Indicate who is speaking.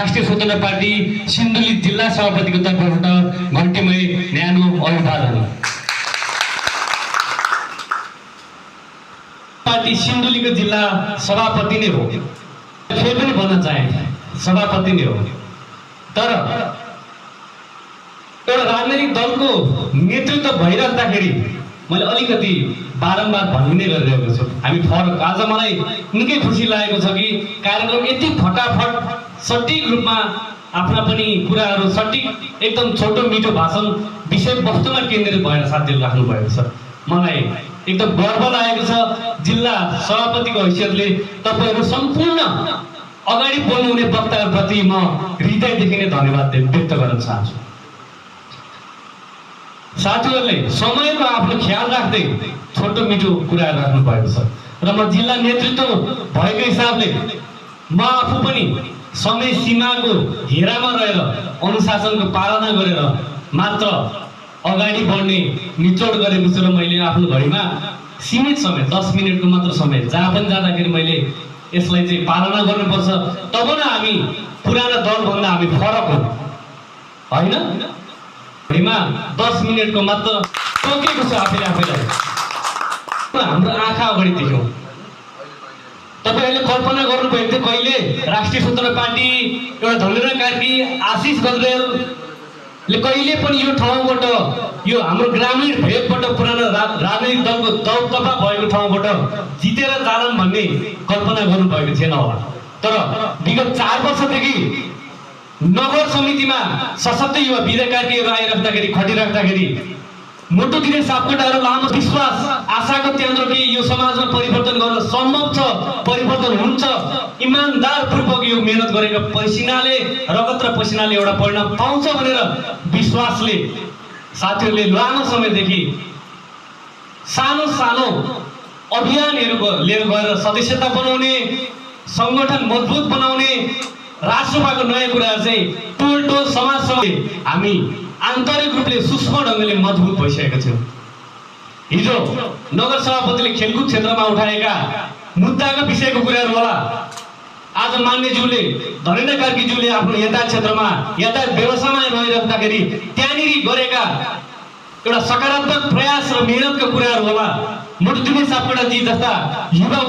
Speaker 1: राष्ट्रिय स्वतन्त्र पार्टी सिन्धुली जिल्ला सभापतिको तर्फबाट घन्टीमय न्यानो अभिवादन। पार्टी सिन्धुलीको जिल्ला सभापति नै हो, फेरि पनि भन्न चाहे सभापति नै हो। तर एउटा राजनैतिक दलको नेतृत्व भइराख्दाखेरि मैले अलिकति बारम्बार भनिने गरिरहेको छु, हामी फरक। आज मलाई निकै खुसी लागेको छ कि कार्यक्रम यति फटाफट सटिक रूपमा आफ्ना पनि कुराहरू सटिक एकदम छोटो मिठो भाषण विषय वस्तुमा केन्द्रित भएर साथीहरू राख्नु भएको छ। मलाई एकदम गर्व लागेको छ जिल्ला सभापतिको हैसियतले तपाईहरु सम्पूर्ण अगाडि बोल्नुहुने वक्ताहरूप्रति म हृदयदेखि नै धन्यवाद व्यक्त गर्न चाहन्छु। साथीहरूले समयको आफ्नो ख्याल राख्दै छोटो मिठो कुराहरू राख्नु भएको छ र म जिल्ला नेतृत्व भएको हिसाबले म आफू पनि समय सीमाको हेरामा रहेर अनुशासनको पालना गरेर मात्र अगाडि बढ्ने निचोड गरेको छु र मैले आफ्नो घडीमा सीमित समय 10 मिनेटको मात्र समय जहाँ पनि जाँदाखेरि मैले यसलाई चाहिँ पालना गर्नुपर्छ। तब न हामी पुरानो दलभन्दा हामी फरक हौं हैन। घडीमा 10 मिनेटको मात्र तोकेको छ आफैलाई हाम्रो आँखा अगाडि देख्यौं। तपाईहरुले कल्पना गर्नुभएको थियो कहिले राष्ट्रिय स्वतन्त्र पार्टी एउटा धनराज कार्की आशिष गजरेलले कहिले पनि यो ठाउँबाट यो हाम्रो ग्रामीण भेगबाट पुरानो राजनैतिक दलको दबदबा भएको ठाउँबाट जितेर जालान् भन्ने कल्पना गर्नुभएको थिएन होला। तर विगत 4 वर्षदेखि नगर समितिमा सशक्त युवा विजय कार्कीहरू आइराख्दाखेरि खटिराख्दाखेरि मोटो दिने सापकोटाहरू लामो विश्वास आशाको केन्द्र कि यो समाजमा परिवर्तन गर्न सम्भव छ, परिवर्तन हुन्छ, इमानदार पूर्वक यो मेहनत गरेको पसिनाले रगत र पसिनाले एउटा परिणाम पाउँछ भनेर विश्वासले साथीहरूले लामो समयदेखि सानो सानो अभियानहरू लिएर गएर सदस्यता बनाउने, संगठन मजबुत बनाउने, राष्ट्रसभाको नयाँ कुराहरू चाहिँ टोल समाजसँग हामी आन्तरिक रूपले सूक्ष्म ढङ्गले मजबुत भइसकेका छौँ। हिजो नगर सभापतिले खेलकुद क्षेत्रमा उठाएका मुद्दाको विषयको कुराहरू होला। आज मान्यज्यूले धनराज कार्कीज्यूले आफ्नो यातायात क्षेत्रमा यातायात व्यवस्थामा रहिराख्दाखेरि त्यहाँनिर गरेका एउटा सकारात्मक प्रयास र मेहनतको कुराहरू होला। मोटो दिने सापकोटाजी जस्ता युवा